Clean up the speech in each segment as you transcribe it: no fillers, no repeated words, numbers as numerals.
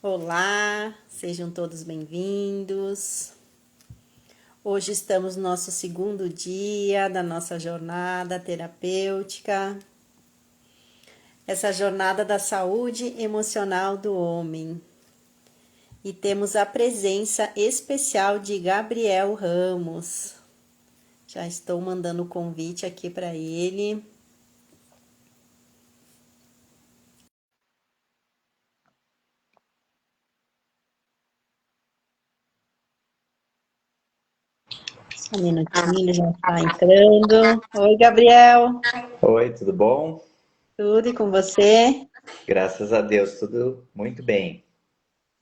Olá, sejam todos bem-vindos. Hoje estamos no nosso segundo dia da nossa jornada terapêutica, essa jornada da saúde emocional do homem. E temos a presença especial de Gabriel Ramos. Já estou mandando o convite aqui para ele. Um minutinho, ele já está entrando. Oi, Gabriel. Oi, tudo bom? Tudo e com você? Graças a Deus, tudo muito bem.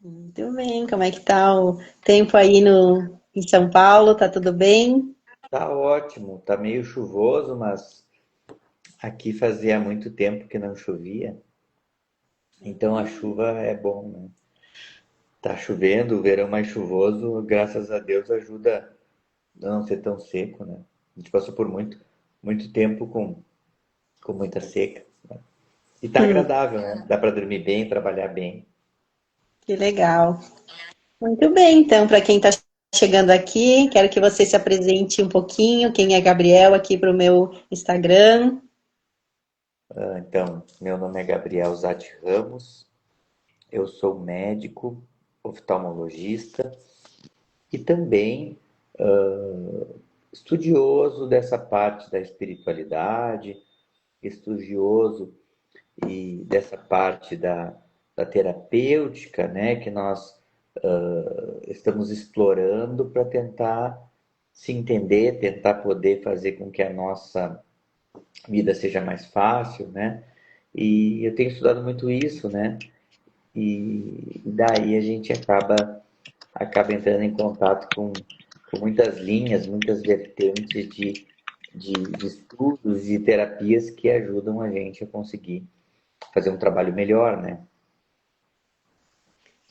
Muito bem, como é que tá o tempo aí em São Paulo? Tá tudo bem? Tá ótimo, tá meio chuvoso, mas aqui fazia muito tempo que não chovia, então a chuva é bom, né? Tá chovendo, o verão mais chuvoso, graças a Deus ajuda a não ser tão seco, né? A gente passou por muito tempo com muita seca, né? E tá agradável, né? Dá para dormir bem, trabalhar bem. Que legal. Muito bem, então, para quem está chegando aqui, quero que você se apresente um pouquinho. Quem é Gabriel aqui para o meu Instagram? Então, meu nome é Gabriel Zatti Ramos, eu sou médico, oftalmologista e também estudioso dessa parte da espiritualidade, estudioso e dessa parte da terapêutica, né, que nós estamos explorando para tentar se entender, tentar poder fazer com que a nossa vida seja mais fácil, né? E eu tenho estudado muito isso, né? E daí a gente acaba entrando em contato com muitas linhas, muitas vertentes de estudos e terapias que ajudam a gente a conseguir fazer um trabalho melhor, né?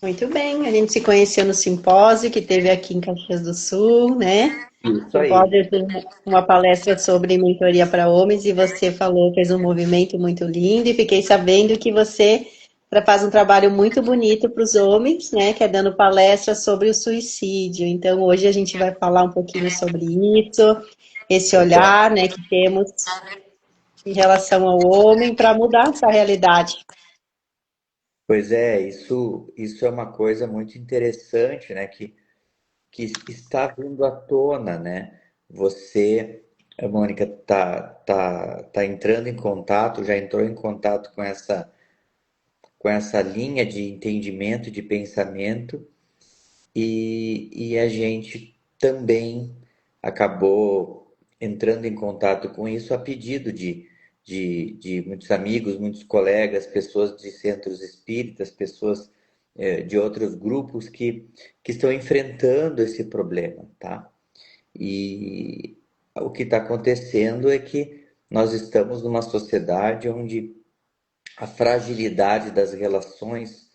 Muito bem, a gente se conheceu no simpósio que teve aqui em Caxias do Sul, né? Isso aí. Simpósio de uma palestra sobre mentoria para homens e você falou, fez um movimento muito lindo e fiquei sabendo que você faz um trabalho muito bonito para os homens, né? Que é dando palestra sobre o suicídio. Então hoje a gente vai falar um pouquinho sobre isso, esse Pois é. olhar, né, que temos em relação ao homem para mudar essa realidade. Pois é, isso é uma coisa muito interessante, né? Que está vindo à tona, né? Você, a Mônica, tá entrando em contato, já entrou em contato com essa linha de entendimento, de pensamento, e a gente também acabou entrando em contato com isso a pedido de muitos amigos, muitos colegas, pessoas de centros espíritas, pessoas de outros grupos que estão enfrentando esse problema, tá? E o que está acontecendo é que nós estamos numa sociedade onde a fragilidade das relações,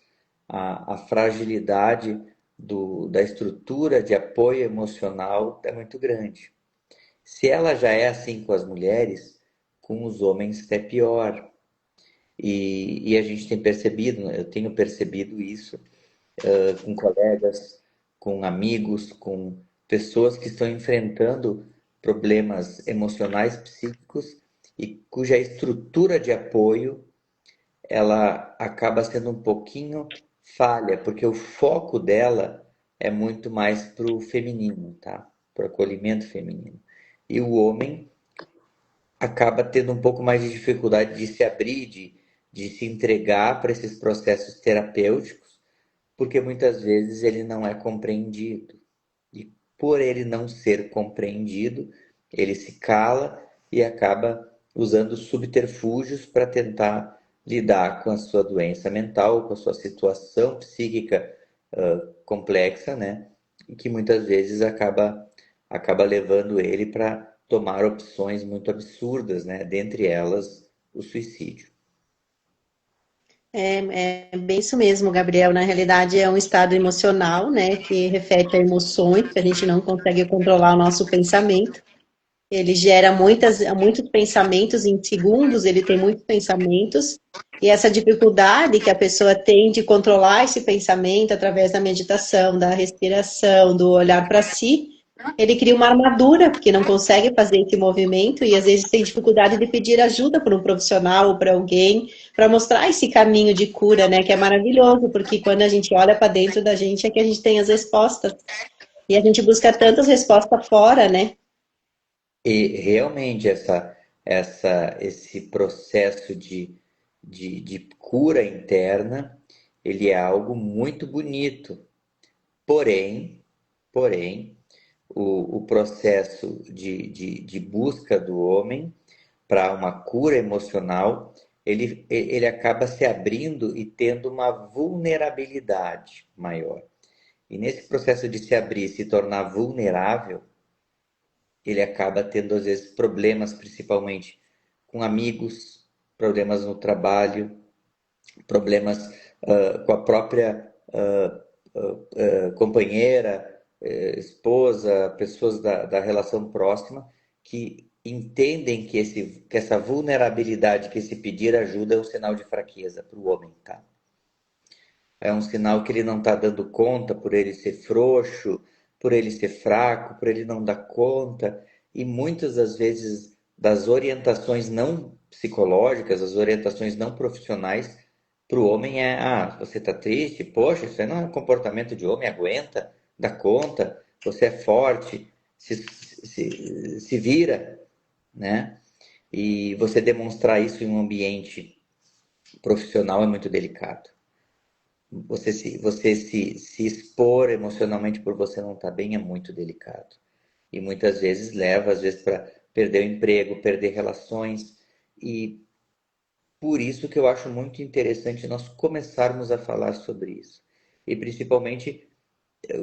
a fragilidade da estrutura de apoio emocional é muito grande. Se ela já é assim com as mulheres, com os homens é pior. E a gente tem percebido, né, eu tenho percebido isso com colegas, com amigos, com pessoas que estão enfrentando problemas emocionais, psíquicos e cuja estrutura de apoio ela acaba sendo um pouquinho falha, porque o foco dela é muito mais para o feminino, tá? Para o acolhimento feminino. E o homem acaba tendo um pouco mais de dificuldade de se abrir, de se entregar para esses processos terapêuticos, porque muitas vezes ele não é compreendido. E por ele não ser compreendido, ele se cala e acaba usando subterfúgios para tentar lidar com a sua doença mental, com a sua situação psíquica complexa, né? E que muitas vezes acaba levando ele para tomar opções muito absurdas, né? Dentre elas, o suicídio. É bem isso mesmo, Gabriel. Na realidade, é um estado emocional, né, que reflete a emoções, que a gente não consegue controlar o nosso pensamento. Ele gera muitos pensamentos em segundos, ele tem muitos pensamentos, e essa dificuldade que a pessoa tem de controlar esse pensamento através da meditação, da respiração, do olhar para si, ele cria uma armadura, porque não consegue fazer esse movimento, e às vezes tem dificuldade de pedir ajuda para um profissional ou para alguém, para mostrar esse caminho de cura, né? Que é maravilhoso, porque quando a gente olha para dentro da gente é que a gente tem as respostas. E a gente busca tantas respostas fora, né? E realmente esse processo de cura interna, ele é algo muito bonito. Porém, o processo de busca do homem para uma cura emocional, ele acaba se abrindo e tendo uma vulnerabilidade maior. E nesse processo de se abrir e se tornar vulnerável, ele acaba tendo, às vezes, problemas, principalmente com amigos, problemas no trabalho, problemas com a própria companheira, esposa, pessoas da relação próxima, que entendem que essa vulnerabilidade, que esse pedir ajuda é um sinal de fraqueza para o homem, tá? É um sinal que ele não está dando conta por ele ser frouxo, por ele ser fraco, por ele não dar conta. E muitas das vezes, das orientações não psicológicas, as orientações não profissionais, para o homem é: ah, você está triste? Poxa, isso aí não é um comportamento de homem, aguenta, dá conta, você é forte, se vira, né? E você demonstrar isso em um ambiente profissional é muito delicado. Você se expor emocionalmente por você não estar bem é muito delicado. E muitas vezes leva, às vezes, para perder o emprego, perder relações. E por isso que eu acho muito interessante nós começarmos a falar sobre isso. E principalmente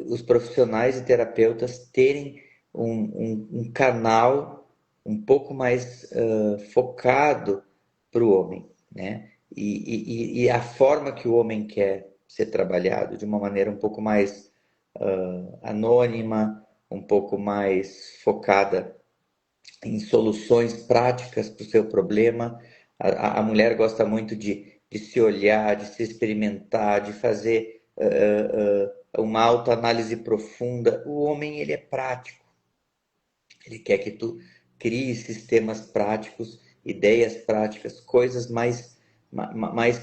os profissionais e terapeutas terem um canal um pouco mais focado para o homem, né? E a forma que o homem quer ser trabalhado, de uma maneira um pouco mais anônima, um pouco mais focada em soluções práticas para o seu problema. A mulher gosta muito de se olhar, de se experimentar, de fazer uma autoanálise profunda. O homem, ele é prático. Ele quer que tu crie sistemas práticos, ideias práticas, coisas mais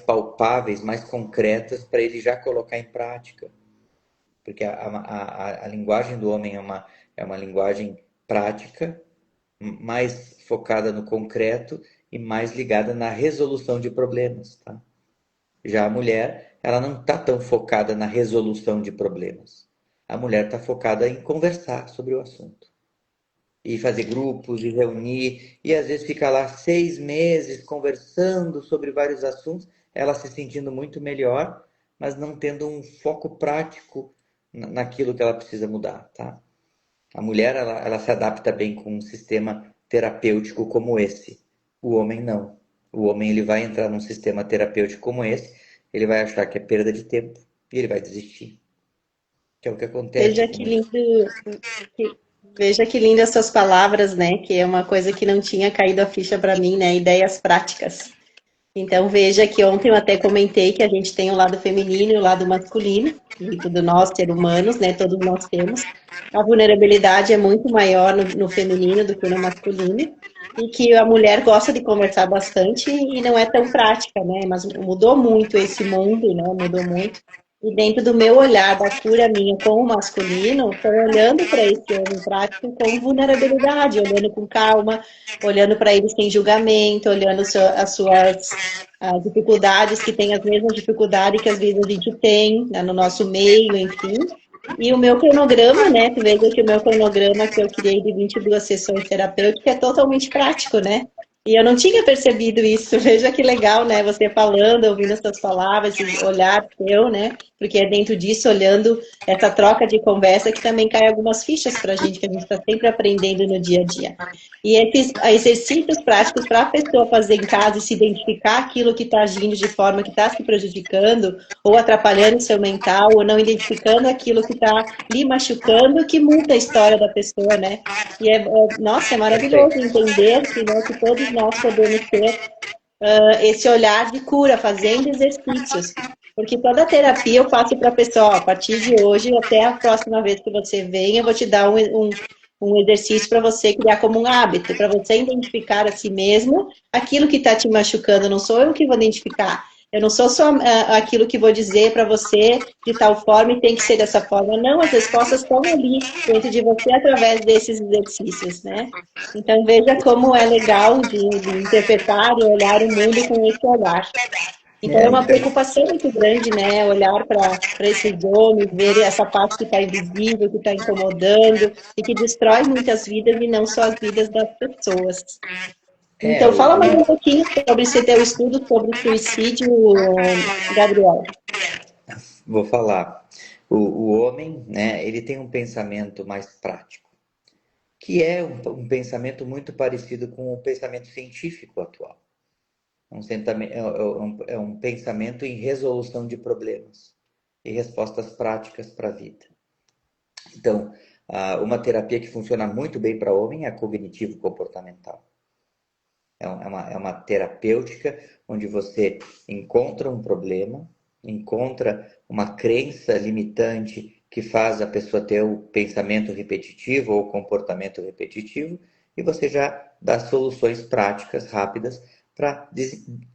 palpáveis, mais concretas para ele já colocar em prática. Porque a linguagem do homem é uma linguagem prática, mais focada no concreto e mais ligada na resolução de problemas, tá? Já a mulher, ela não está tão focada na resolução de problemas. A mulher está focada em conversar sobre o assunto. E fazer grupos, e reunir, e às vezes ficar lá 6 meses conversando sobre vários assuntos, ela se sentindo muito melhor, mas não tendo um foco prático naquilo que ela precisa mudar, tá? A mulher, ela se adapta bem com um sistema terapêutico como esse. O homem não. O homem, ele vai entrar num sistema terapêutico como esse, ele vai achar que é perda de tempo e ele vai desistir. Que é o que acontece Veja com que muitas. lindo, que- veja que lindo as suas palavras, né? Que é uma coisa que não tinha caído a ficha para mim, né? Ideias práticas. Então veja que ontem eu até comentei que a gente tem o lado feminino e o lado masculino, e tudo nós, seres humanos, né? Todos nós temos. A vulnerabilidade é muito maior no feminino do que no masculino, e que a mulher gosta de conversar bastante e não é tão prática, né? Mas mudou muito esse mundo, né? Mudou muito. E dentro do meu olhar, da cura minha com o masculino, estou olhando para esse homem prático com vulnerabilidade, olhando com calma, olhando para ele sem julgamento, olhando as suas as dificuldades, que tem as mesmas dificuldades que às vezes a gente tem, né, no nosso meio, enfim. E o meu cronograma, né? Tu veja que o meu cronograma que eu criei de 22 sessões terapêuticas é totalmente prático, né? E eu não tinha percebido isso. Veja que legal, né? Você falando, ouvindo essas palavras, esse olhar teu, né? Porque é dentro disso, olhando essa troca de conversa, que também cai algumas fichas para a gente, que a gente está sempre aprendendo no dia a dia. E esses exercícios práticos para a pessoa fazer em casa e se identificar aquilo que está agindo de forma que está se prejudicando, ou atrapalhando o seu mental, ou não identificando aquilo que está lhe machucando, que muda a história da pessoa, né? E nossa, é maravilhoso Perfeito. entender que, né, que todos nós podemos ter esse olhar de cura, fazendo exercícios. Porque toda terapia eu faço para a pessoa, ó, a partir de hoje, até a próxima vez que você vem, eu vou te dar um exercício para você criar como um hábito, para você identificar a si mesmo aquilo que está te machucando. Não sou eu que vou identificar. Eu não sou só aquilo que vou dizer para você de tal forma e tem que ser dessa forma. Não, as respostas estão ali dentro de você através desses exercícios, né? Então veja como é legal de interpretar e olhar o mundo com esse olhar. Então é uma É, preocupação muito grande, né? Olhar para esses homens, ver essa parte que está invisível, que está incomodando e que destrói muitas vidas e não só as vidas das pessoas. é Então o, fala mais um o- pouquinho sobre esse teu estudo sobre suicídio, Gabriel. vou falar. O homem, né, ele tem um pensamento mais prático, que é um pensamento muito parecido com o pensamento científico atual. É um pensamento em resolução de problemas e respostas práticas para a vida. Então, uma terapia que funciona muito bem para homem é a cognitivo-comportamental. É uma terapêutica onde você encontra um problema, encontra uma crença limitante que faz a pessoa ter o pensamento repetitivo ou o comportamento repetitivo, e você já dá soluções práticas, rápidas, para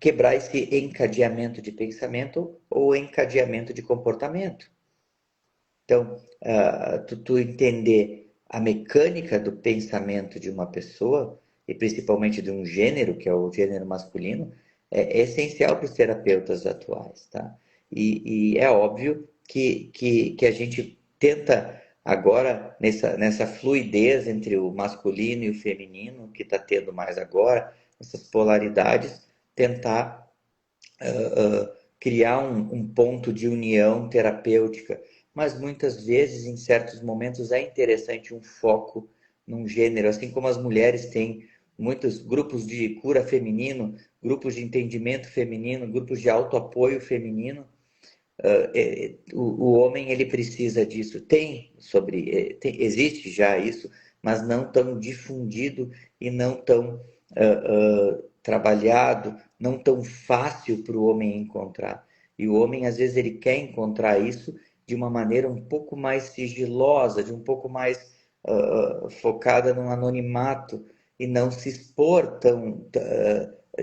quebrar esse encadeamento de pensamento ou encadeamento de comportamento. Então, tu entender a mecânica do pensamento de uma pessoa, e principalmente de um gênero, que é o gênero masculino, é essencial para os terapeutas atuais, tá? E é óbvio que a gente tenta agora, nessa fluidez entre o masculino e o feminino, que está tendo mais agora, essas polaridades, tentar criar um ponto de união terapêutica, mas muitas vezes, em certos momentos, é interessante um foco num gênero, assim como as mulheres têm muitos grupos de cura feminino, grupos de entendimento feminino, grupos de autoapoio feminino. O homem ele precisa disso. Existe já isso, mas não tão difundido e não tão trabalhado, não tão fácil para o homem encontrar. E o homem, às vezes, ele quer encontrar isso de uma maneira um pouco mais sigilosa, de um pouco mais focada no anonimato e não se expor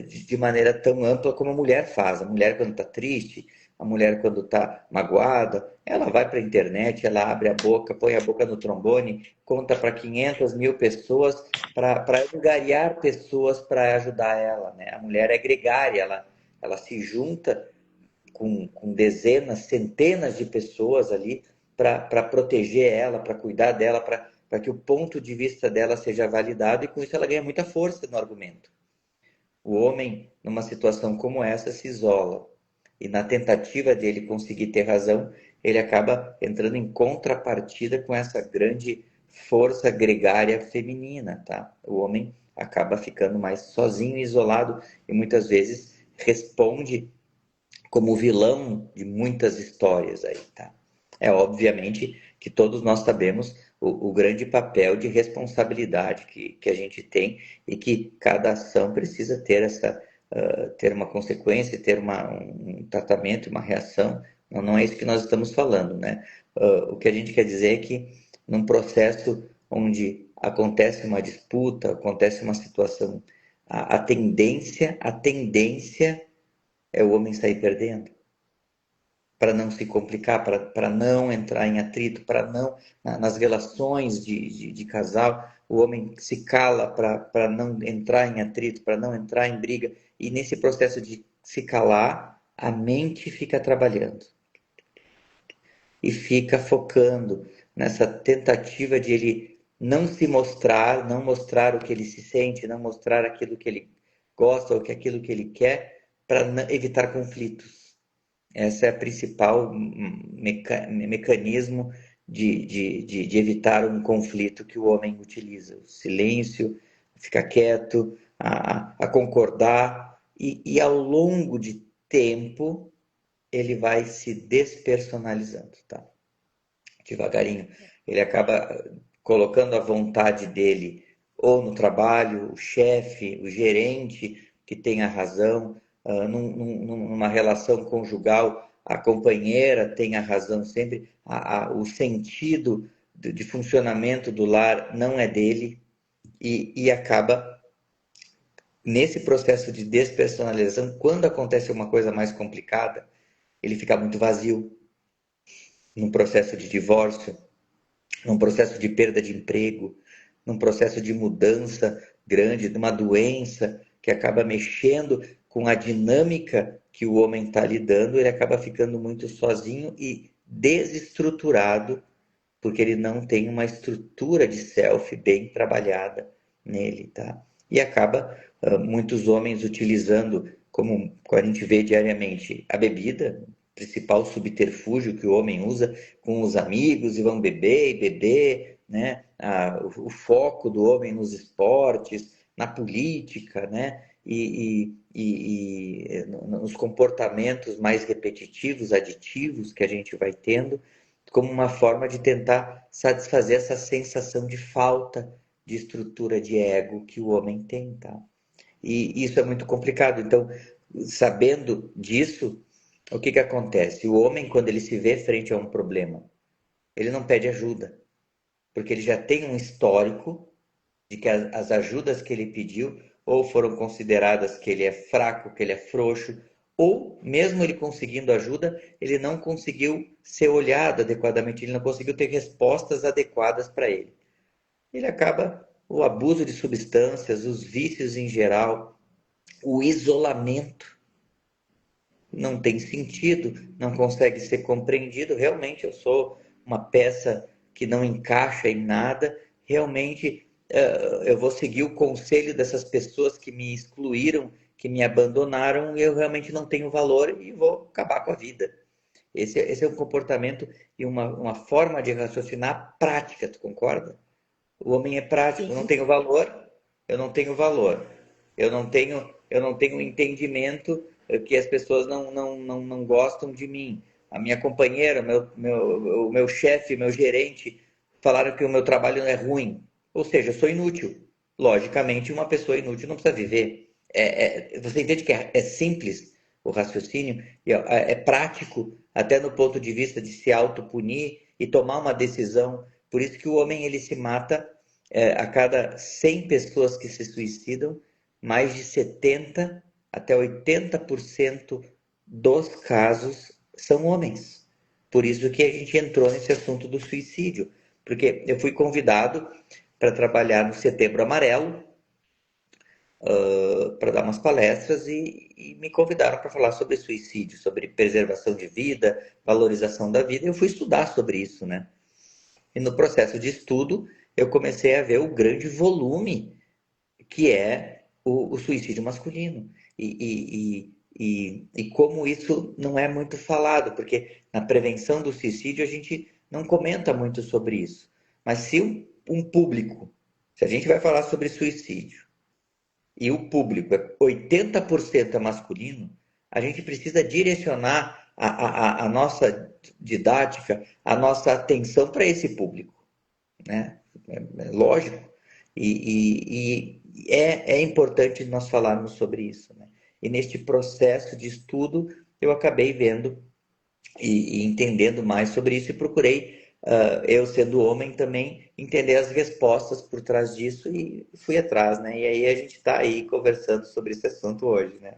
de maneira tão ampla como a mulher faz. A mulher, quando está triste, a mulher, quando está magoada, ela vai para a internet, ela abre a boca, põe a boca no trombone, conta para 500 mil pessoas para angariar pessoas para ajudar ela, né? A mulher é gregária, ela se junta com dezenas, centenas de pessoas ali para proteger ela, para cuidar dela, para que o ponto de vista dela seja validado, e com isso ela ganha muita força no argumento. O homem, numa situação como essa, se isola. E na tentativa dele conseguir ter razão, ele acaba entrando em contrapartida com essa grande força gregária feminina, tá? O homem acaba ficando mais sozinho, isolado, e muitas vezes responde como vilão de muitas histórias aí, tá? É obviamente que todos nós sabemos o grande papel de responsabilidade que a gente tem, e que cada ação precisa ter uma consequência, ter um tratamento, uma reação. Não é isso que nós estamos falando, né? O que a gente quer dizer é que num processo onde acontece uma disputa, acontece uma situação, a tendência é o homem sair perdendo, para não se complicar, para não entrar em atrito, para não, nas relações de casal, o homem se cala para não entrar em atrito, para não entrar em briga, e nesse processo de se calar, a mente fica trabalhando e fica focando nessa tentativa de ele não se mostrar, não mostrar o que ele se sente, não mostrar aquilo que ele gosta ou que é aquilo que ele quer para evitar conflitos. Esse é o principal mecanismo de evitar um conflito que o homem utiliza. O silêncio, ficar quieto, a concordar, e ao longo de tempo ele vai se despersonalizando, tá? Devagarinho. Ele acaba colocando a vontade dele ou no trabalho, o chefe, o gerente que tem a razão, numa relação conjugal, a companheira tem a razão sempre, o sentido de funcionamento do lar não é dele e acaba nesse processo de despersonalização, quando acontece uma coisa mais complicada, ele fica muito vazio, num processo de divórcio, num processo de perda de emprego, num processo de mudança grande, de uma doença que acaba mexendo com a dinâmica que o homem está lidando, ele acaba ficando muito sozinho e desestruturado, porque ele não tem uma estrutura de self bem trabalhada nele, tá? E acaba muitos homens utilizando, como a gente vê diariamente, a bebida, principal subterfúgio que o homem usa com os amigos e vão beber e beber, né? O foco do homem nos esportes, na política, né? E nos comportamentos mais repetitivos, aditivos que a gente vai tendo, como uma forma de tentar satisfazer essa sensação de falta de estrutura de ego que o homem tem, tá? E isso é muito complicado. Então, sabendo disso, o que acontece? O homem, quando ele se vê frente a um problema, ele não pede ajuda, porque ele já tem um histórico de que as ajudas que ele pediu ou foram consideradas que ele é fraco, que ele é frouxo, ou mesmo ele conseguindo ajuda, ele não conseguiu ser olhado adequadamente, ele não conseguiu ter respostas adequadas para ele. Ele acaba o abuso de substâncias, os vícios em geral, o isolamento não tem sentido, não consegue ser compreendido. Realmente eu sou uma peça que não encaixa em nada. Realmente eu vou seguir o conselho dessas pessoas que me excluíram, que me abandonaram, e eu realmente não tenho valor e vou acabar com a vida. Esse é um comportamento e uma forma de raciocinar prática, tu concorda? O homem é prático, eu não Sim. tenho valor, eu não tenho valor. Eu não tenho entendimento que as pessoas não gostam de mim. A minha companheira, o meu chefe, meu gerente falaram que o meu trabalho é ruim. Ou seja, eu sou inútil. Logicamente, uma pessoa inútil não precisa viver. Você entende que é simples o raciocínio? E é prático, até no ponto de vista de se autopunir e tomar uma decisão. Por isso que o homem ele se mata a cada 100 pessoas que se suicidam, mais de 70 até 80% dos casos são homens. Por isso que a gente entrou nesse assunto do suicídio, porque eu fui convidado para trabalhar no Setembro Amarelo, para dar umas palestras e me convidaram para falar sobre suicídio, sobre preservação de vida, valorização da vida. E eu fui estudar sobre isso, né? E no processo de estudo, eu comecei a ver o grande volume que é o suicídio masculino. E como isso não é muito falado, porque na prevenção do suicídio a gente não comenta muito sobre isso. Mas se um público, se a gente vai falar sobre suicídio, e o público é 80% é masculino, a gente precisa direcionar a nossa didática, a nossa atenção para esse público, né? É lógico. E é importante nós falarmos sobre isso, né? E neste processo de estudo, eu acabei vendo e entendendo mais sobre isso e procurei, eu sendo homem também, entender as respostas por trás disso e fui atrás, né? E aí a gente está aí conversando sobre esse assunto hoje, né?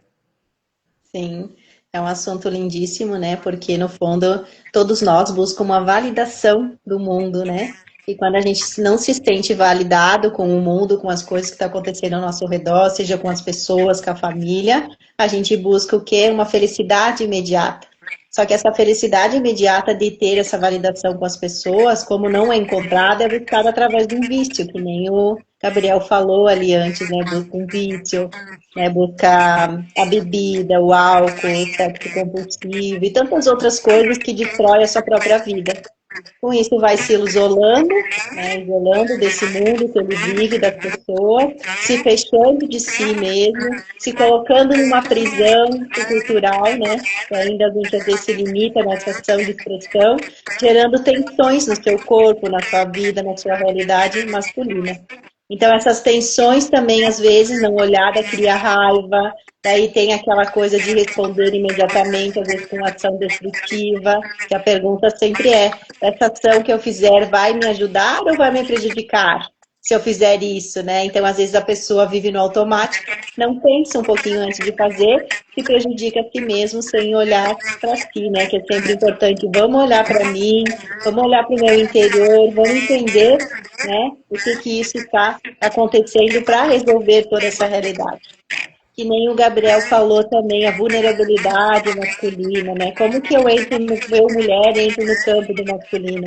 Sim, é um assunto lindíssimo, né? Porque no fundo todos nós buscamos uma validação do mundo, né? E quando a gente não se sente validado com o mundo, com as coisas que estão acontecendo ao nosso redor, seja com as pessoas, com a família, a gente busca o quê? Uma felicidade imediata. Só que essa felicidade imediata de ter essa validação com as pessoas, como não é encontrada, é buscada através de um vício, que nem Gabriel falou ali antes, né? Busca um vício, né? Busca a bebida, o álcool, o sexo compulsivo e tantas outras coisas que destrói a sua própria vida. Com isso, vai se isolando, né, isolando desse mundo que ele vive, das pessoas, se fechando de si mesmo, se colocando numa prisão cultural, né, que ainda a gente às vezes se limita nessa ação de expressão, gerando tensões no seu corpo, na sua vida, na sua realidade masculina. Então, essas tensões também, às vezes, não olhada, cria raiva, daí tem aquela coisa de responder imediatamente, às vezes com ação destrutiva, que a pergunta sempre é: essa ação que eu fizer vai me ajudar ou vai me prejudicar? Se eu fizer isso, né? Então, às vezes a pessoa vive no automático, não pensa um pouquinho antes de fazer, se prejudica a si mesmo sem olhar para si, né? Que é sempre importante. Vamos olhar para mim, vamos olhar para o meu interior, vamos entender, né? O que que isso está acontecendo para resolver toda essa realidade. Que nem o Gabriel falou também, a vulnerabilidade masculina, né? Como que eu mulher, entro no campo do masculino?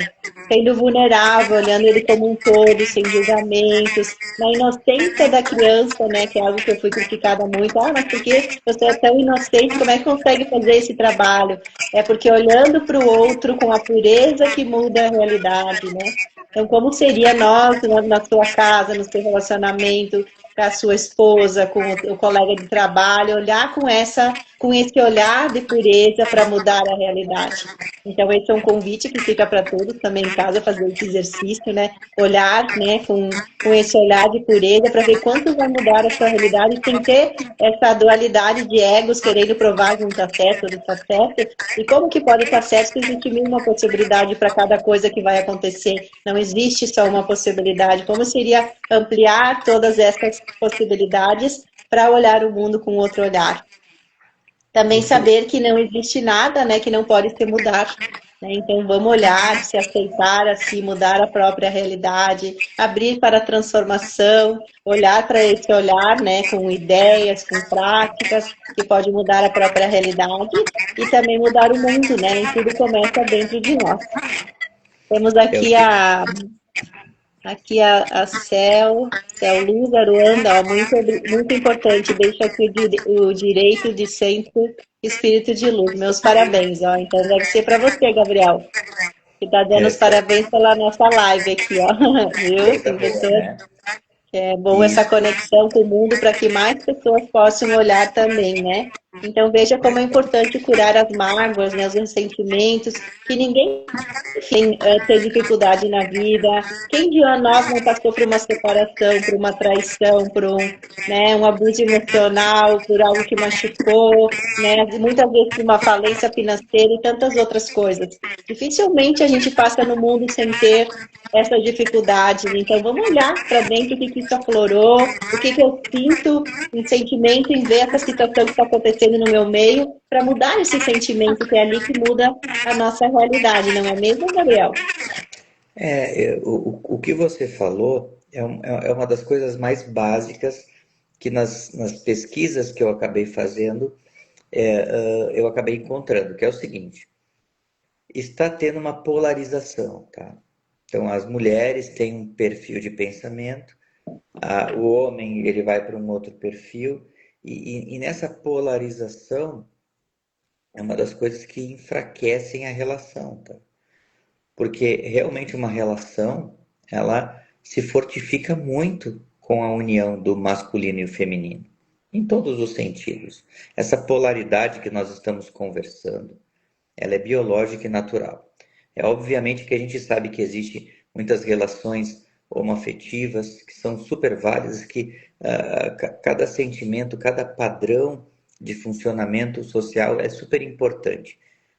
Sendo vulnerável, olhando ele como um todo, sem julgamentos, na inocência da criança, né? Que é algo que eu fui criticada muito. Ah, mas por que você é tão inocente? Como é que consegue fazer esse trabalho? É porque olhando para o outro com a pureza que muda a realidade, né? Então, como seria nós, na sua casa, no seu relacionamento, com a sua esposa, com o colega de trabalho, olhar com esse olhar de pureza para mudar a realidade. Então, esse é um convite que fica para todos também em casa, fazer esse exercício, né? Olhar, né, com esse olhar de pureza para ver quanto vai mudar a sua realidade sem ter essa dualidade de egos querendo provar que não está certo, não está certo. E como que pode estar certo se existe mil uma possibilidade para cada coisa que vai acontecer? Não existe só uma possibilidade. Como seria ampliar todas essas possibilidades para olhar o mundo com outro olhar? Também Isso, saber que não existe nada, né, que não pode ser mudado. Né? Então, vamos olhar, se aceitar, assim, mudar a própria realidade, abrir para a transformação, olhar para esse olhar, né, com ideias, com práticas, que pode mudar a própria realidade e também mudar o mundo, né? E tudo começa dentro de nós. Temos é o aqui que a Cel Luz Aruanda, ó, muito importante, deixa aqui o direito de sempre espírito de luz. Meus parabéns, ó. Então deve ser para você, Gabriel, que tá dando os essa parabéns pela nossa live aqui, ó. Viu? coisa Tem boa, pessoas. né? É bom essa Isso. conexão com o mundo para que mais pessoas possam olhar também, né? Então veja como é importante curar as mágoas, né, os ressentimentos, que ninguém enfim, ter dificuldade na vida. Quem de nós não passou por uma separação, por uma traição, por um abuso emocional, por algo que machucou, né? Muitas vezes por uma falência financeira e tantas outras coisas. Dificilmente a gente passa no mundo sem ter essas dificuldades. Então, vamos olhar para dentro o que isso aflorou, o que eu sinto em sentimento em ver essa situação que está acontecendo no meu meio, para mudar esse sentimento que é ali que muda a nossa realidade, não é mesmo, Gabriel? O que você falou é uma das coisas mais básicas que nas pesquisas que eu acabei fazendo, eu acabei encontrando, que é o seguinte: está tendo uma polarização, tá? Então, as mulheres têm um perfil de pensamento, o homem ele vai para um outro perfil, e nessa polarização é uma das coisas que enfraquecem a relação, tá? Porque realmente uma relação, ela se fortifica muito com a união do masculino e o feminino, em todos os sentidos. Essa polaridade que nós estamos conversando, ela é biológica e natural. É obviamente que a gente sabe que existe muitas relações homoafetivas que são super válidas, que cada sentimento, cada padrão de funcionamento social é super importante,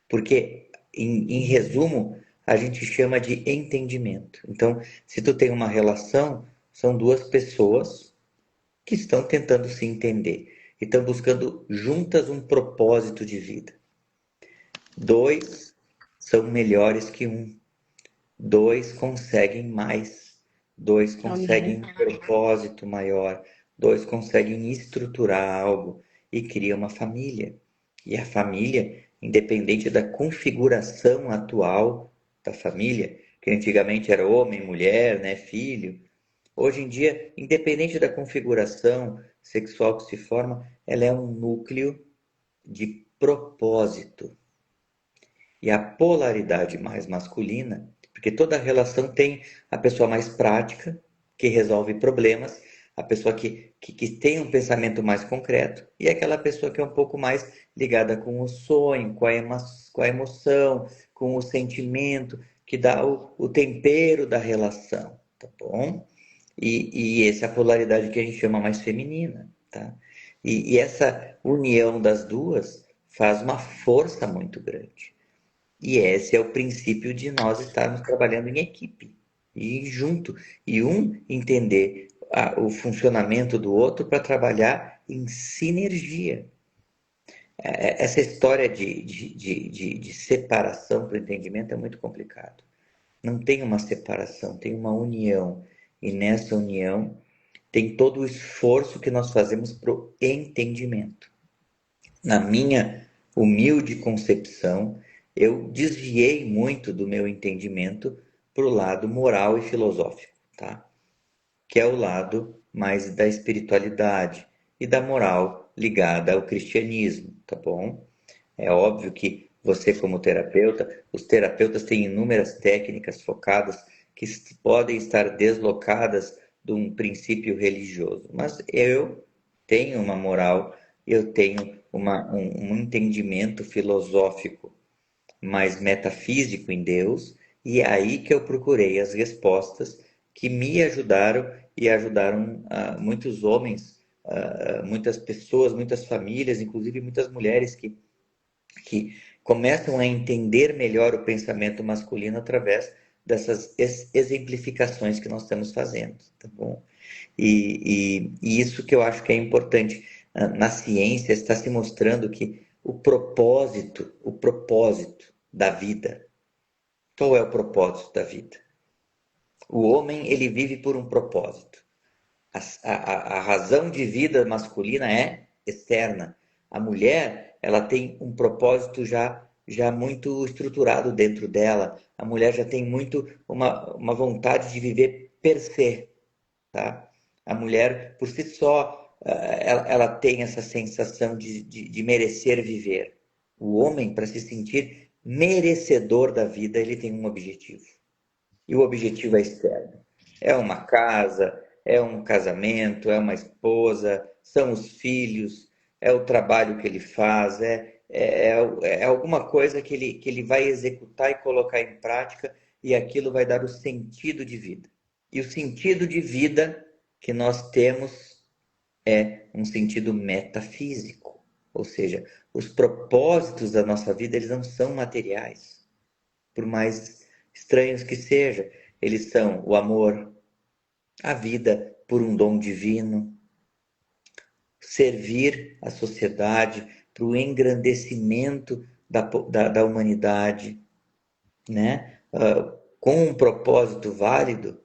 porque em resumo a gente chama de entendimento. Então, se tu tem uma relação, são duas pessoas que estão tentando se entender e estão buscando juntas um propósito de vida. Dois são melhores que um. Dois conseguem mais. Dois Amém. conseguem um propósito maior. Dois conseguem estruturar algo e cria uma família. E a família, independente da configuração atual da família, que antigamente era homem, mulher, né, filho, Hoje em dia, independente da configuração sexual que se forma, ela é um núcleo de propósito. E a polaridade mais masculina, porque toda relação tem a pessoa mais prática, que resolve problemas, a pessoa que tem um pensamento mais concreto, e aquela pessoa que é um pouco mais ligada com o sonho, com a emoção, com o sentimento, que dá o tempero da relação, tá bom? E essa é a polaridade que a gente chama mais feminina, tá? E essa união das duas faz uma força muito grande. E esse é o princípio de nós estarmos trabalhando em equipe e junto, e um entender o funcionamento do outro para trabalhar em sinergia. Essa história de separação para o entendimento é muito complicado. Não tem uma separação, tem uma união. E nessa união tem todo o esforço que nós fazemos para o entendimento. Na minha humilde concepção, eu desviei muito do meu entendimento para o lado moral e filosófico, tá? Que é o lado mais da espiritualidade e da moral ligada ao cristianismo, tá bom? É óbvio que você, como terapeuta, os terapeutas têm inúmeras técnicas focadas que podem estar deslocadas de um princípio religioso, mas eu tenho uma moral, eu tenho um entendimento filosófico mais metafísico em Deus, e é aí que eu procurei as respostas que me ajudaram e ajudaram muitos homens, muitas pessoas, muitas famílias, inclusive muitas mulheres que começam a entender melhor o pensamento masculino através dessas exemplificações que nós estamos fazendo, tá bom? E isso que eu acho que é importante na ciência está se mostrando que o propósito da vida. Qual é o propósito da vida? O homem ele vive por um propósito. A razão de vida masculina é externa. A mulher, ela tem um propósito já muito estruturado dentro dela. A mulher já tem muito uma vontade de viver per se, tá? A mulher, por si só, ela tem essa sensação de merecer viver. O homem, para se sentir merecedor da vida, ele tem um objetivo. E o objetivo é externo. É uma casa, é um casamento, é uma esposa, são os filhos, é o trabalho que ele faz, é alguma coisa que ele vai executar e colocar em prática, e aquilo vai dar o sentido de vida. E o sentido de vida que nós temos é um sentido metafísico, ou seja, os propósitos da nossa vida eles não são materiais, por mais estranhos que sejam, eles são o amor, a vida por um dom divino, servir a sociedade para o engrandecimento da humanidade, né? Com um propósito válido,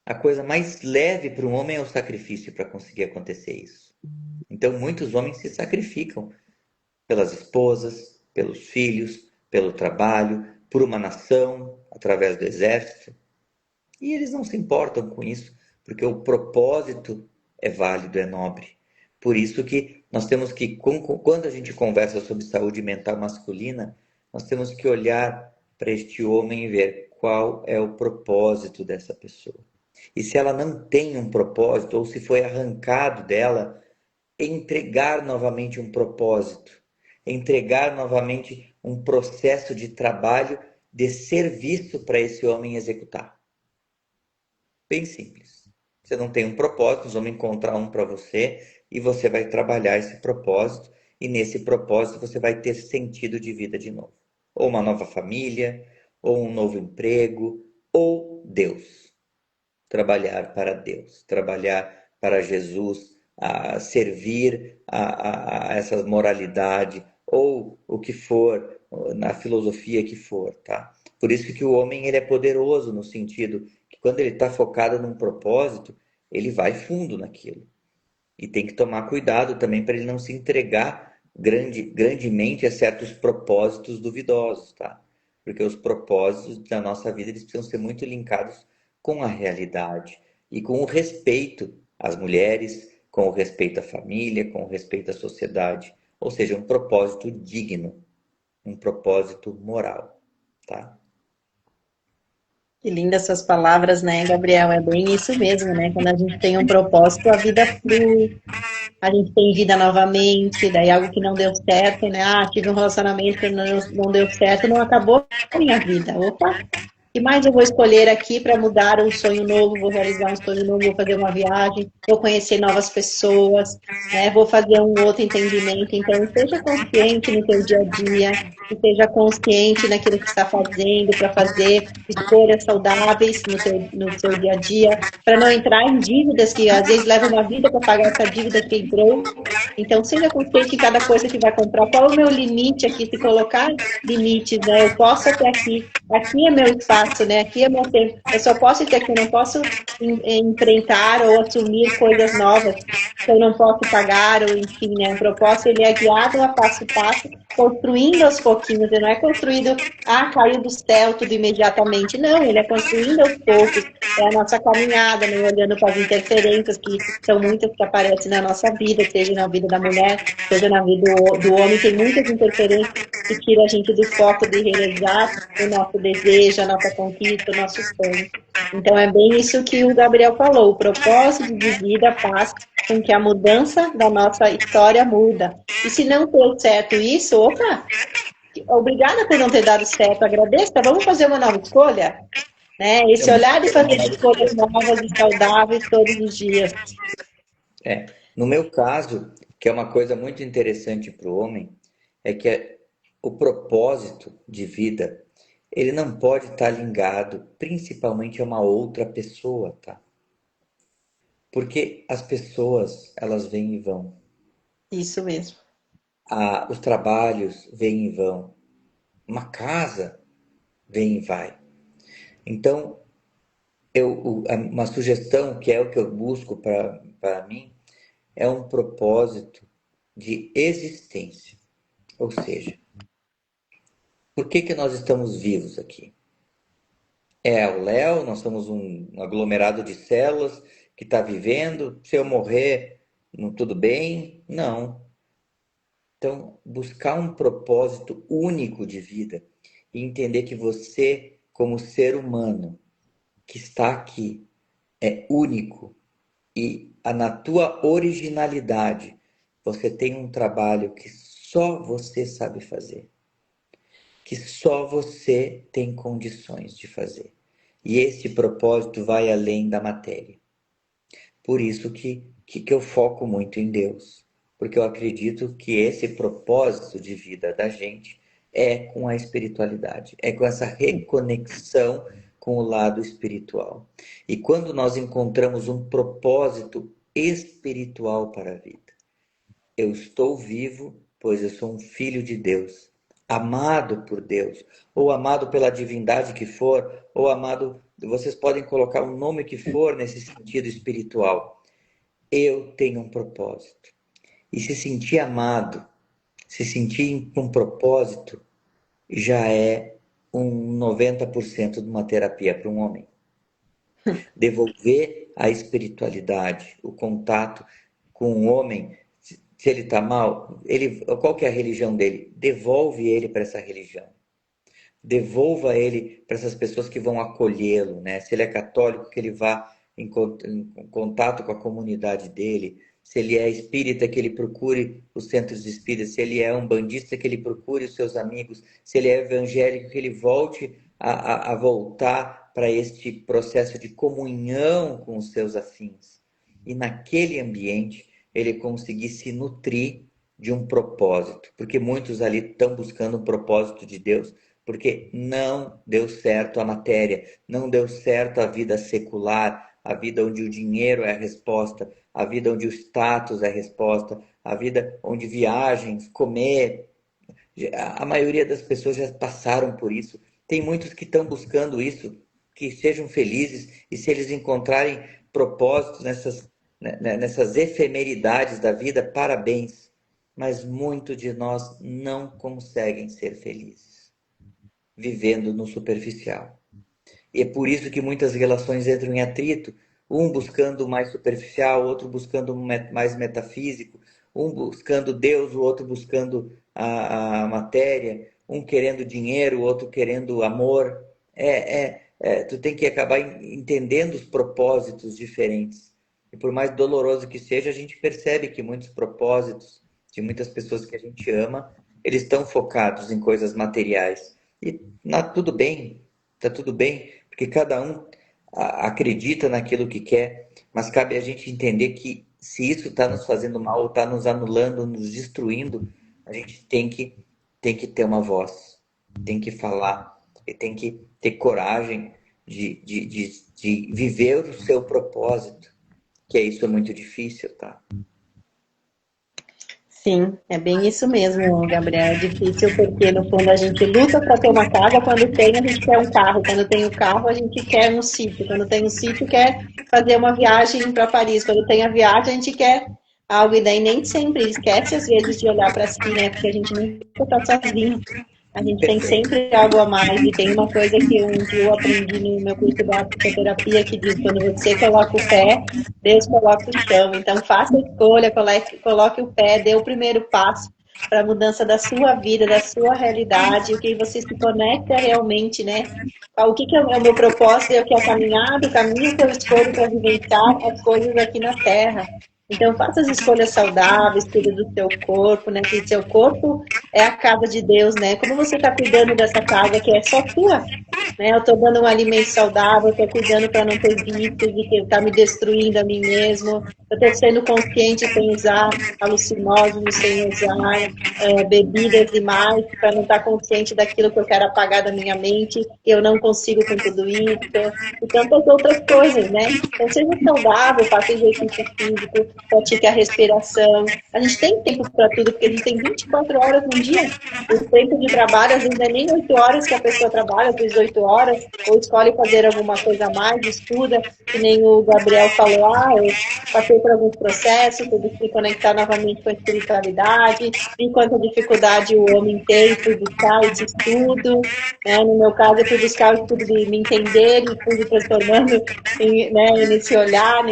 a coisa mais leve para um homem é o sacrifício para conseguir acontecer isso. Então, muitos homens se sacrificam pelas esposas, pelos filhos, pelo trabalho, por uma nação, através do exército. E eles não se importam com isso, porque o propósito é válido, é nobre. Por isso que nós temos que, quando a gente conversa sobre saúde mental masculina, nós temos que olhar para este homem e ver qual é o propósito dessa pessoa. E se ela não tem um propósito, ou se foi arrancado dela, entregar novamente um propósito, entregar novamente um processo de trabalho, de serviço para esse homem executar. Bem simples. Você não tem um propósito, nós vamos encontrar um para você e você vai trabalhar esse propósito, e nesse propósito você vai ter sentido de vida de novo. Ou uma nova família, ou um novo emprego, ou Deus. Trabalhar para Deus, trabalhar para Jesus, a servir a essa moralidade, ou o que for, na filosofia que for, tá? Por isso que o homem ele é poderoso no sentido que quando ele está focado num propósito, ele vai fundo naquilo. E tem que tomar cuidado também para ele não se entregar grandemente a certos propósitos duvidosos, tá? Porque os propósitos da nossa vida eles precisam ser muito linkados com a realidade. e com o respeito às mulheres, com o respeito à família, com o respeito à sociedade. Ou seja, um propósito digno, um propósito moral, tá? Que lindas suas palavras, né, Gabriel? É bem isso mesmo, né? Quando a gente tem um propósito, a vida flui, a gente tem vida novamente, daí algo que não deu certo, né? Ah, tive um relacionamento que não deu certo, não acabou a minha vida. Opa, que mais eu vou escolher aqui para mudar um sonho novo? Vou realizar um sonho novo, vou fazer uma viagem, vou conhecer novas pessoas, né? Vou fazer um outro entendimento. Então, esteja consciente no teu dia a dia, esteja consciente naquilo que está fazendo para fazer escolhas saudáveis no seu dia a dia, para não entrar em dívidas que às vezes levam uma vida para pagar essa dívida que entrou. Então, seja consciente em cada coisa que vai comprar. Qual é o meu limite aqui? Se colocar limites, né? Eu posso até aqui. Aqui é meu espaço, né? Aqui é meu tempo. Eu só posso ir aqui, eu não posso enfrentar ou assumir coisas novas que eu não posso pagar, ou enfim, né? O propósito, ele é guiado a passo, construindo aos pouquinhos. Ele não é construído, caiu do céu tudo imediatamente. Não, ele é construindo aos poucos. É a nossa caminhada, né? Olhando para as interferências, que são muitas que aparecem na nossa vida, seja na vida da mulher, seja na vida do homem. Tem muitas interferências que tiram a gente do foco de realizar o nosso desejo, a nossa conquista, o nosso sonho. Então, é bem isso que o Gabriel falou. O propósito de vida faz com que a mudança da nossa história muda. E se não deu certo isso, opa, obrigada por não ter dado certo, agradeça, vamos fazer uma nova escolha? Né? Esse olhar de fazer escolhas novas e saudáveis todos os dias. No meu caso, que é uma coisa muito interessante para o homem, é que o propósito de vida, ele não pode estar ligado principalmente a uma outra pessoa, tá? Porque as pessoas, elas vêm e vão. Isso mesmo. Os trabalhos vêm e vão. Uma casa vem e vai. Então, uma sugestão que é o que eu busco para mim é um propósito de existência. Ou seja, por que que nós estamos vivos aqui? É o Léo, nós somos um aglomerado de células que está vivendo. Se eu morrer, não tudo bem? Não. Então, buscar um propósito único de vida e entender que você, como ser humano que está aqui, é único e na tua originalidade você tem um trabalho que só você sabe fazer, que só você tem condições de fazer. E esse propósito vai além da matéria. Por isso que eu foco muito em Deus, porque eu acredito que esse propósito de vida da gente é com a espiritualidade, é com essa reconexão com o lado espiritual. E quando nós encontramos um propósito espiritual para a vida, eu estou vivo, pois eu sou um filho de Deus, amado por Deus, ou amado pela divindade que for, ou amado, vocês podem colocar o nome que for nesse sentido espiritual. Eu tenho um propósito. E se sentir amado, se sentir com propósito, já é um 90% de uma terapia para um homem. Devolver a espiritualidade, o contato com o homem, se ele está mal, qual que é a religião dele? Devolve ele para essa religião. Devolva ele para essas pessoas que vão acolhê-lo, né? Se ele é católico, que ele vá em contato com a comunidade dele. Se ele é espírita, que ele procure os centros de espírita. Se ele é umbandista, que ele procure os seus amigos. Se ele é evangélico, que ele volte a voltar para este processo de comunhão com os seus afins. E naquele ambiente, ele conseguir se nutrir de um propósito. Porque muitos ali estão buscando um propósito de Deus, porque não deu certo a matéria, não deu certo a vida secular, a vida onde o dinheiro é a resposta, a vida onde o status é a resposta, a vida onde viagens, comer. A maioria das pessoas já passaram por isso. Tem muitos que estão buscando isso, que sejam felizes, e se eles encontrarem propósitos nessas efemeridades da vida, parabéns. Mas muitos de nós não conseguem ser felizes vivendo no superficial. E é por isso que muitas relações entram em atrito, um buscando o mais superficial, outro buscando o mais metafísico, um buscando Deus, o outro buscando a matéria, um querendo dinheiro, o outro querendo amor. Tu tem que acabar entendendo os propósitos diferentes. E por mais doloroso que seja, a gente percebe que muitos propósitos de muitas pessoas que a gente ama, eles estão focados em coisas materiais. E tudo bem, tá tudo bem, porque cada um acredita naquilo que quer, mas cabe a gente entender que se isso está nos fazendo mal, está nos anulando, nos destruindo, a gente tem que ter uma voz, tem que falar, e tem que ter coragem de viver o seu propósito, que isso é muito difícil, tá? Sim, é bem isso mesmo, Gabriel. É difícil porque, no fundo, a gente luta para ter uma casa. Quando tem, a gente quer um carro. Quando tem o carro, a gente quer um sítio. Quando tem um sítio, quer fazer uma viagem para Paris. Quando tem a viagem, a gente quer algo. E daí nem sempre esquece, às vezes, de olhar para si, né? Porque a gente nunca está sozinho. A gente tem Perfeito. sempre algo a mais. E tem uma coisa que um dia eu aprendi no meu curso da psicoterapia que diz: quando você coloca o pé, Deus coloca o chão. Então, faça a escolha, coloque o pé, dê o primeiro passo para a mudança da sua vida, da sua realidade, o que você se conecta realmente, né? O que é o meu propósito, é o que é a caminhada, o caminho que eu escolho para vivenciar as coisas aqui na Terra. Então, faça as escolhas saudáveis, cuide do seu corpo, né? Que seu corpo é a casa de Deus, né? Como você está cuidando dessa casa que é só sua, né? Eu estou dando um alimento saudável, estou cuidando para não ter vícios de que está me destruindo a mim mesmo. Eu estou sendo consciente sem usar alucinógenos, sem usar bebidas demais, para não estar consciente daquilo que eu quero apagar da minha mente. Eu não consigo com tudo isso. E tantas outras coisas, né? Então, seja saudável, faça exercício físico, pratique a respiração. A gente tem tempo para tudo, porque a gente tem 24 horas no dia. O tempo de trabalho, às vezes, não é nem 8 horas que a pessoa trabalha, às vezes 8 horas, ou escolhe fazer alguma coisa a mais, estuda, que nem o Gabriel falou, eu passei por alguns processos, teve que se conectar novamente com a espiritualidade, vi quanta dificuldade o homem tem por buscar esse estudo, né? No meu caso, eu fui buscar o estudo de me entender e fui me transformando nesse olhar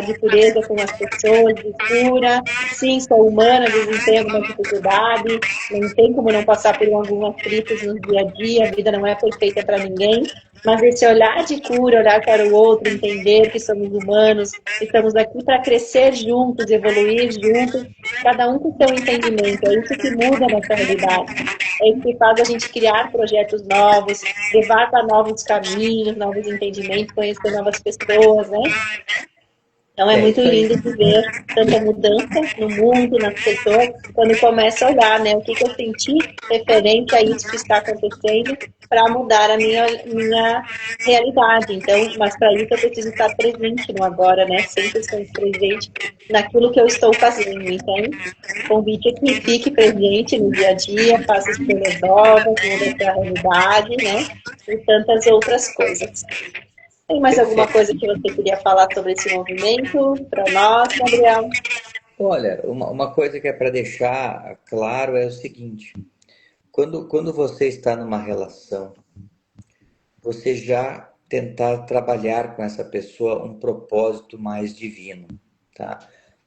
de pureza com as pessoas, de cura. Sim, sou humana, às vezes tem alguma dificuldade, não tem como não passar por algumas crises no dia a dia, a vida não é perfeita para ninguém, mas esse olhar de cura, olhar para o outro, entender que somos humanos, estamos aqui para crescer juntos, evoluir juntos, cada um com seu entendimento, é isso que muda a nossa realidade. É isso que faz a gente criar projetos novos, levar para novos caminhos, novos entendimentos, conhecer novas pessoas, né? Então é É muito isso aí. lindo de ver tanta mudança no mundo, nas pessoas, quando começa a olhar, né? O que eu senti referente a isso que está acontecendo para mudar a minha realidade. Então, mas para isso eu preciso estar presente no agora, né? 100% presente naquilo que eu estou fazendo. Então, o convite é que fique presente no dia a dia, faça escolhas novas, muda a sua realidade, né? E tantas outras coisas. Tem mais alguma Perfeito. coisa que você queria falar sobre esse movimento para nós, Gabriel? Olha, uma coisa que é para deixar claro é o seguinte: quando você está numa relação, você já tentar trabalhar com essa pessoa um propósito mais divino, tá?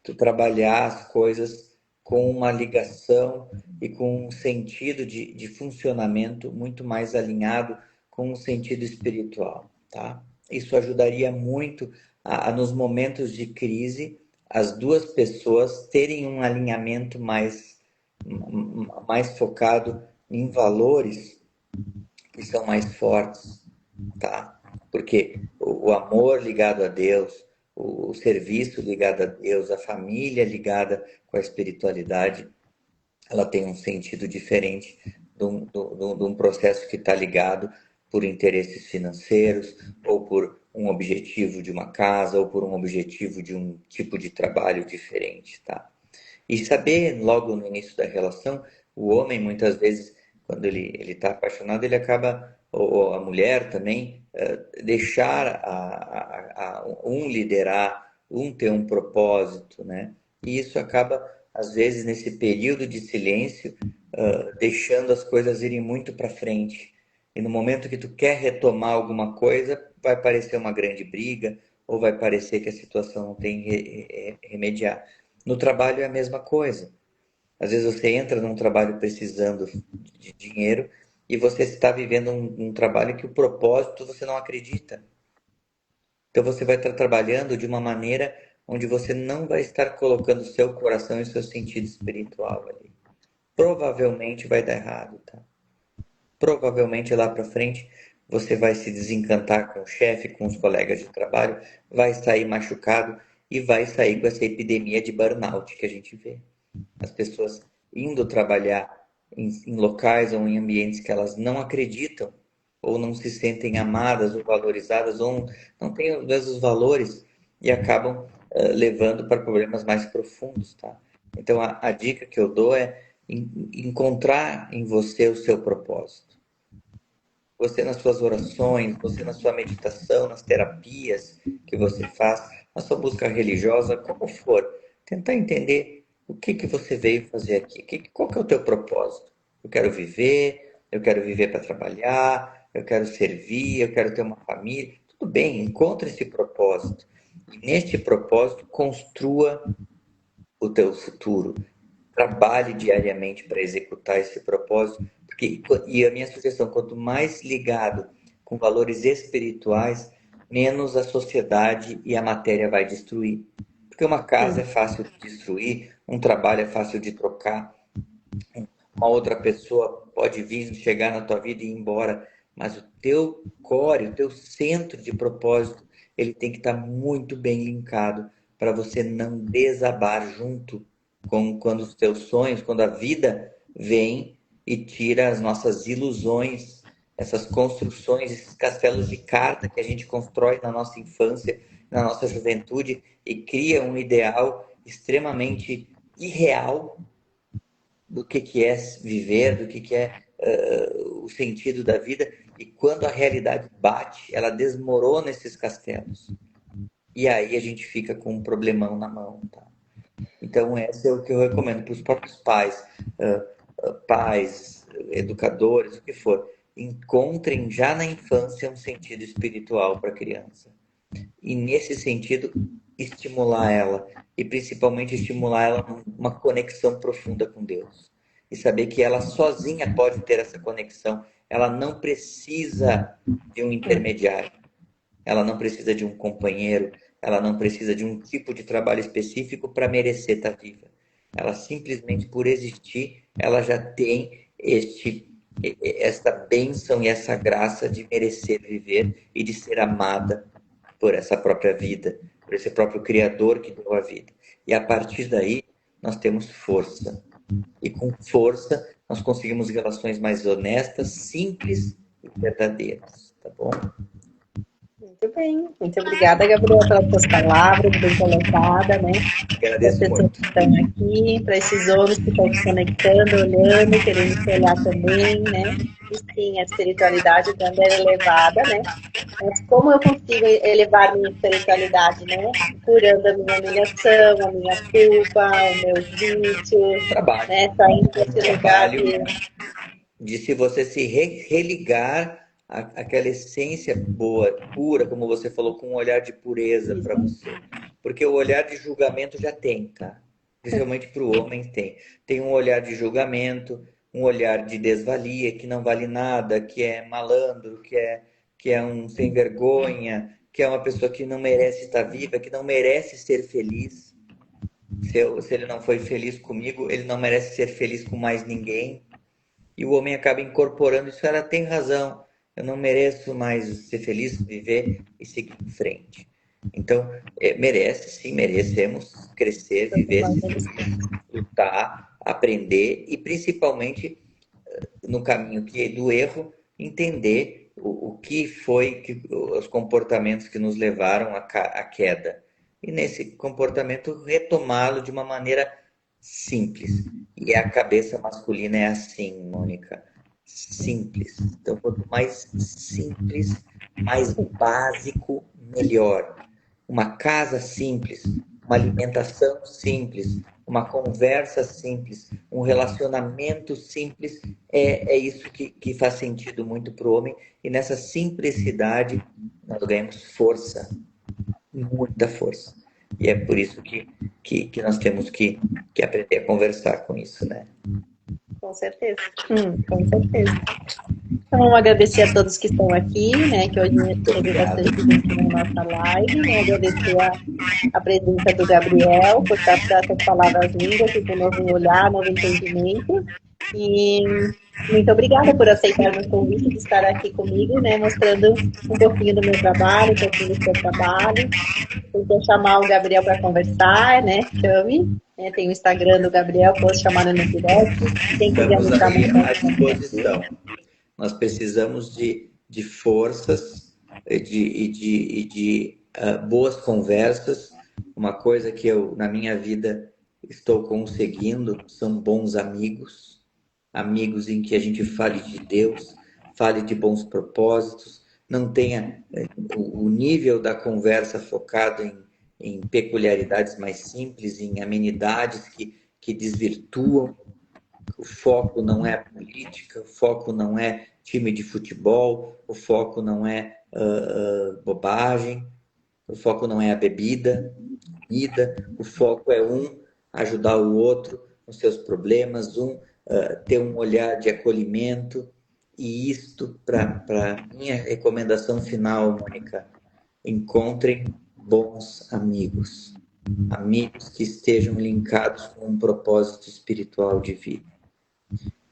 Tu trabalhar as coisas com uma ligação e com um sentido de funcionamento muito mais alinhado com o sentido espiritual, tá? Isso ajudaria muito nos momentos de crise, as duas pessoas terem um alinhamento mais focado em valores que são mais fortes, tá? Porque o amor ligado a Deus, o serviço ligado a Deus, a família ligada com a espiritualidade, ela tem um sentido diferente de um processo que está ligado por interesses financeiros, ou por um objetivo de uma casa, ou por um objetivo de um tipo de trabalho diferente, tá? E saber logo no início da relação, o homem muitas vezes, quando ele está apaixonado, ele acaba, ou a mulher também, deixar um liderar, um ter um propósito, né? E isso acaba, às vezes, nesse período de silêncio, deixando as coisas irem muito para frente. E no momento que tu quer retomar alguma coisa, vai parecer uma grande briga, ou vai parecer que a situação não tem remediar. No trabalho é a mesma coisa. Às vezes você entra num trabalho precisando de dinheiro e você está vivendo um trabalho que o propósito você não acredita. Então você vai estar trabalhando de uma maneira onde você não vai estar colocando o seu coração e o seu sentido espiritual ali. Provavelmente vai dar errado, tá? Provavelmente lá para frente você vai se desencantar com o chefe, com os colegas de trabalho, vai sair machucado e vai sair com essa epidemia de burnout que a gente vê. As pessoas indo trabalhar em locais ou em ambientes que elas não acreditam, ou não se sentem amadas ou valorizadas, ou não têm os mesmos valores e acabam levando para problemas mais profundos, tá? Então a dica que eu dou é encontrar em você o seu propósito. Você nas suas orações, você na sua meditação, nas terapias que você faz, na sua busca religiosa, como for, tentar entender o que você veio fazer aqui, qual que é o teu propósito. Eu quero viver para trabalhar, eu quero servir, eu quero ter uma família. Tudo bem, encontre esse propósito. E neste propósito, construa o teu futuro. Trabalhe diariamente para executar esse propósito, porque, e a minha sugestão, quanto mais ligado com valores espirituais, menos a sociedade e a matéria vai destruir. Porque uma casa é fácil de destruir, um trabalho é fácil de trocar, uma outra pessoa pode vir, chegar na tua vida e ir embora, mas o teu core, o teu centro de propósito, ele tem que estar muito bem linkado para você não desabar junto com quando os teus sonhos, quando a vida vem e tira as nossas ilusões, essas construções, esses castelos de carta que a gente constrói na nossa infância, na nossa juventude e cria um ideal extremamente irreal do que é viver, do que é o sentido da vida. E quando a realidade bate, ela desmorona esses castelos. E aí a gente fica com um problemão na mão, tá? Então, esse é o que eu recomendo para os próprios pais, pais, educadores, o que for. Encontrem já na infância um sentido espiritual para a criança. E, nesse sentido, estimular ela. E, principalmente, estimular ela numa conexão profunda com Deus. E saber que ela sozinha pode ter essa conexão. Ela não precisa de um intermediário. Ela não precisa de um companheiro, ela não precisa de um tipo de trabalho específico para merecer estar viva. Ela simplesmente por existir, ela já tem esta bênção e essa graça de merecer viver e de ser amada por essa própria vida, por esse próprio Criador que deu a vida. E a partir daí, nós temos força. E com força, nós conseguimos relações mais honestas, simples e verdadeiras. Tá bom? Muito bem. Muito obrigada, Gabriel, pelas suas palavras, bem colocadas, né? Para as Agradeço pessoas muito. que estão aqui, para esses homens que estão se conectando, olhando, querendo se olhar também, né? E sim, a espiritualidade também é elevada, né? Mas como eu consigo elevar minha espiritualidade, né? Curando a minha humilhação, a minha culpa, os meus vícios, Trabalho. né? Saindo Um desse lugar trabalho de... de se você se religar àquela essência boa, pura, como você falou, com um olhar de pureza para Isso. você. Porque o olhar de julgamento já tem, tá? Principalmente para o homem tem. Tem um olhar de julgamento, um olhar de desvalia, que não vale nada, que é malandro, que é um sem vergonha, que é uma pessoa que não merece estar viva, que não merece ser feliz. Se ele não foi feliz comigo, ele não merece ser feliz com mais ninguém. E o homem acaba incorporando isso. Ela tem razão. Eu não mereço mais ser feliz, viver e seguir em frente. Então, merece, sim, merecemos crescer, viver, se lutar, aprender e principalmente no caminho do erro, entender o que foi os comportamentos que nos levaram à queda. E nesse comportamento retomá-lo de uma maneira simples. E a cabeça masculina é assim, Mônica. Simples. Então, quanto mais simples, mais básico, melhor. Uma casa simples, uma alimentação simples, uma conversa simples, um relacionamento simples, é isso que faz sentido muito para o homem. E nessa simplicidade, nós ganhamos força. muita força. E é por isso que nós temos que aprender a conversar com isso, né? Com certeza. Com certeza. Então, agradecer a todos que estão aqui, né? Que hoje Muito teve obrigado. bastante gente na nossa live, né? Agradecer a presença do Gabriel por captar essas palavras lindas e com um novo olhar, novo entendimento. E muito obrigada por aceitar meu convite de estar aqui comigo, né? Mostrando um pouquinho do meu trabalho, um pouquinho do seu trabalho. Então, chamar o Gabriel para conversar, né? Chame. Tem o Instagram do Gabriel, posso chamar no direct. Quem quiser Estamos me chamar, aí à pode chamar aqui. disposição. Nós precisamos de forças e de boas conversas. Uma coisa que eu, na minha vida, estou conseguindo são bons amigos. Amigos em que a gente fale de Deus, fale de bons propósitos, não tenha o nível da conversa focado em peculiaridades mais simples, em amenidades que desvirtuam. O foco não é política, o foco não é time de futebol, o foco não é bobagem, o foco não é a bebida, o foco é um ajudar o outro nos seus problemas, ter um olhar de acolhimento. E isto, para minha recomendação final, Mônica, encontrem bons amigos, amigos que estejam linkados com um propósito espiritual de vida.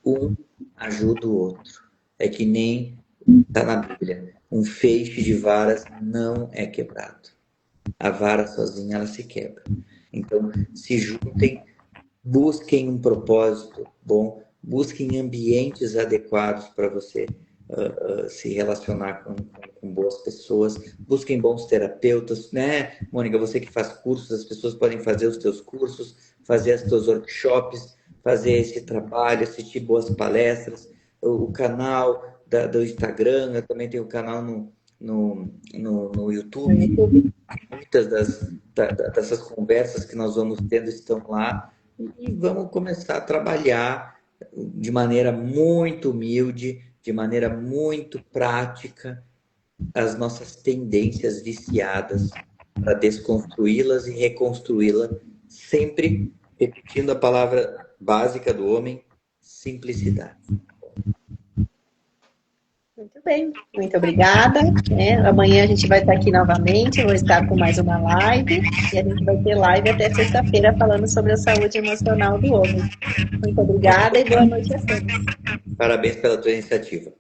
Um ajuda o outro. É que nem está na Bíblia, um feixe de varas não é quebrado. A vara sozinha ela se quebra. Então, se juntem, busquem um propósito bom, busquem ambientes adequados para você se relacionar com boas pessoas, busquem bons terapeutas, né, Mônica? Você que faz cursos, as pessoas podem fazer os teus cursos, fazer os teus workshops, fazer esse trabalho, assistir boas palestras, o canal do Instagram, eu também tenho o canal no YouTube. Muitas dessas conversas que nós vamos tendo estão lá e vamos começar a trabalhar de maneira muito humilde, de maneira muito prática, as nossas tendências viciadas para desconstruí-las e reconstruí-las, sempre repetindo a palavra básica do homem: simplicidade. Muito bem, muito obrigada. Amanhã a gente vai estar aqui novamente, vou estar com mais uma live e a gente vai ter live até sexta-feira falando sobre a saúde emocional do homem. Muito obrigada e boa noite a todos. Parabéns pela tua iniciativa.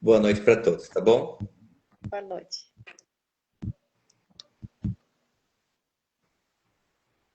Boa noite para todos, tá bom? Boa noite.